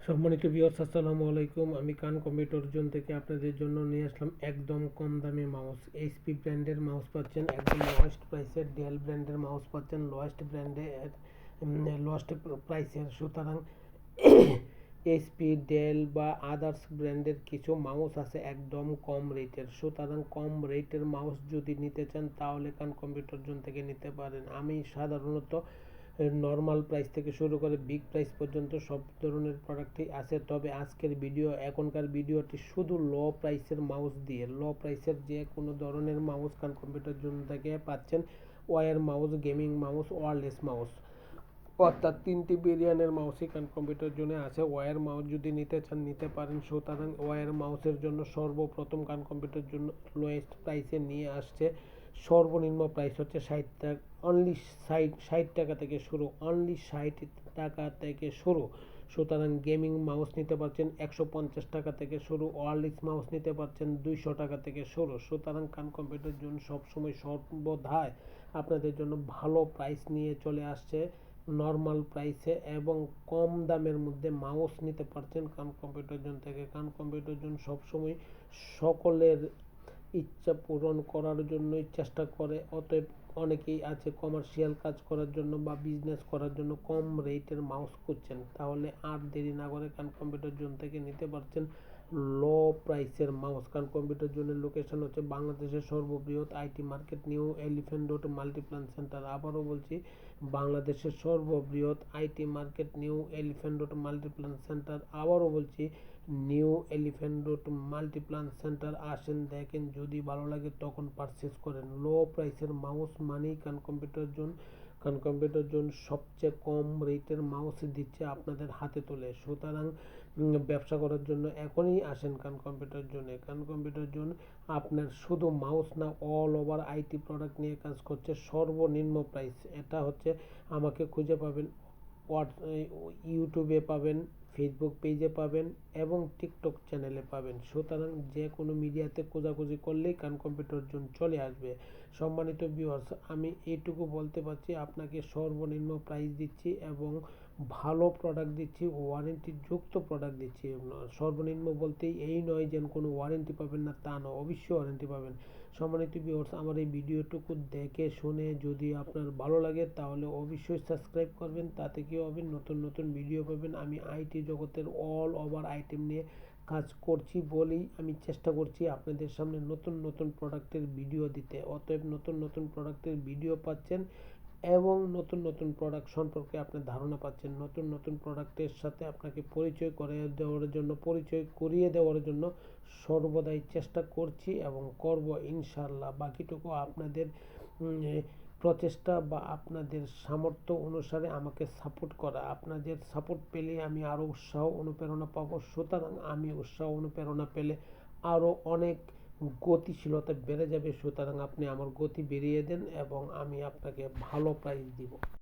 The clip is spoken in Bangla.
সম্মানিত ভিউয়ার্স, আসসালামু আলাইকুম। আমি কান কম্পিউটার জোন থেকে আপনাদের জন্য নিয়ে আসলাম একদম কম দামি মাউস। এইচপি ব্র্যান্ডের মাউস পাচ্ছেন একদম লোয়েস্ট প্রাইসের, ডেল ব্র্যান্ডের মাউস পাচ্ছেন লোয়েস্ট প্রাইসের। সুতরাং এইচপি, ডেল বা আদার্স ব্র্যান্ডের কিছু মাউস আছে একদম কম রেটের। সুতরাং কম রেটের মাউস যদি নিতে চান তাহলে কান কম্পিউটার জোন থেকে নিতে পারেন। আমি সাধারণত নর্মাল প্রাইস থেকে শুরু করে বিগ প্রাইস পর্যন্ত সব ধরনের প্রোডাক্টই আছে। তবে এখনকার ভিডিওটি শুধু লো প্রাইসের মাউস দিয়ে, লো প্রাইসের যে কোনো ধরনের মাউস কান কম্পিউটার জোন থেকে পাচ্ছেন। Wire mouse, gaming mouse, wireless mouse, অর্থাৎ 3টি ভেরিয়েন্টের মাউসই কান কম্পিউটার জোনে আছে। ওয়্যার মাউস যদি নিতে চান নিতে পারেন। সুতরাং ওয়্যার মাউসের জন্য সর্বপ্রথম কান কম্পিউটার জন্য লোয়েস্ট প্রাইসে নিয়ে আসছে। সর্বনিম্ন প্রাইস হচ্ছে 60 টাকা, অনলি 60 টাকা থেকে শুরু, অনলি 60 টাকা থেকে শুরু। সুতরাং গেমিং মাউস নিতে পারছেন 150 টাকা থেকে শুরু, ওয়্যারলেস মাউস নিতে পারছেন 200 টাকা থেকে শুরু। সুতরাং কান কম্পিউটার জন্য সবসময় সর্বদাই আপনাদের জন্য ভালো প্রাইস নিয়ে চলে আসছে, নর্মাল প্রাইসে এবং কম দামের মধ্যে মাউস নিতে পারছেন কান কম্পিউটার জোন থেকে। কান কম্পিউটার জোন সবসময় সকলের ইচ্ছা পূরণ করার জন্যই চেষ্টা করে। অতএব অনেকেই আছে কমার্শিয়াল কাজ করার জন্য বা বিজনেস করার জন্য কম রেটের মাউস খুঁজছেন, তাহলে আর দেরি না করে কান কম্পিউটার জোন থেকে নিতে পারছেন লো প্রাইসের মাউস। কান কম্পিউটার জোনের লোকেশন হচ্ছে বাংলাদেশের সর্ববৃহৎ IT market, new elephant road Multiplan centre. আবারও বলছি, বাংলাদেশের সর্ববৃহৎ IT market, new elephant road Multiplan centre. আবারও বলছি, new elephant road Multiplan centre. আসেন, দেখেন, যদি ভালো লাগে তখন পারচেস করেন। লো প্রাইসের মাউস মানেই কান কম্পিউটার জোন। কান কম্পিউটার জোন সবচেয়ে কম রেটের মাউস দিচ্ছে আপনাদের হাতে তুলে। সুতরাং ব্যবসা করার জন্য এখনই আসেন কান কম্পিউটার জোনে। কান কম্পিউটার জোন আপনার শুধু মাউস না, অল ওভার আইটি প্রোডাক্ট নিয়ে কাজ করছে। সর্বনিম্ন প্রাইস এটা হচ্ছে, আমাকে খুঁজে পাবেন ইউটিউবে পাবেন, ফেসবুক পেজে পাবেন এবং টিকটক চ্যানেলে পাবেন। সুতরাং যে কোনো মিডিয়াতে খোঁজাখুঁজি করলেই কান কম্পিউটার জোন চলে আসবে। সম্মানিত ভিউয়ার্স, আমি এইটুকু বলতে পারছি, আপনাকে সর্বনিম্ন প্রাইস দিচ্ছি এবং ভালো প্রোডাক্ট দিচ্ছি, ওয়ারেন্টি যুক্ত প্রোডাক্ট দিচ্ছি। সর্বনিম্ন বলতেই এই নয় যে কোনো ওয়ারেন্টি পাবেন না, তা নয়, অবশ্যই ওয়ারেন্টি পাবেন। সম্মানিত ভিউয়ার্স, আমার এই ভিডিওটুকু দেখে শুনে যদি আপনার ভালো লাগে তাহলে অবশ্যই সাবস্ক্রাইব করবেন। তাতে কি হবে, নতুন নতুন ভিডিও পাবেন। আমি আইটি জগতের অল ওভার আইটেম নিয়ে কাজ করছি বলেই আমি চেষ্টা করছি আপনাদের সামনে নতুন নতুন প্রোডাক্টের ভিডিও দিতে। অতএব নতুন নতুন প্রোডাক্টের ভিডিও পাচ্ছেন এবং নতুন নতুন প্রোডাক্ট সম্পর্কে আপনি ধারণা পাচ্ছেন। নতুন নতুন প্রোডাক্টের সাথে আপনাকে পরিচয় করিয়ে দেওয়ার জন্য সর্বদাই চেষ্টা করছি এবং করব ইনশাআল্লাহ। বাকিটুকু আপনাদের প্রচেষ্টা বা আপনাদের সামর্থ্য অনুসারে আমাকে সাপোর্ট করা। আপনাদের সাপোর্ট পেলে আমি আরও উৎসাহ অনুপ্রেরণা পাবো। সুতরাং আমি উৎসাহ অনুপ্রেরণা পেলে আরও অনেক গতিশীলতা বেড়ে যাবে। সুতরাং আপনি আমার গতি বেরিয়ে দেন এবং আমি আপনাকে ভালো প্রাইস দিব।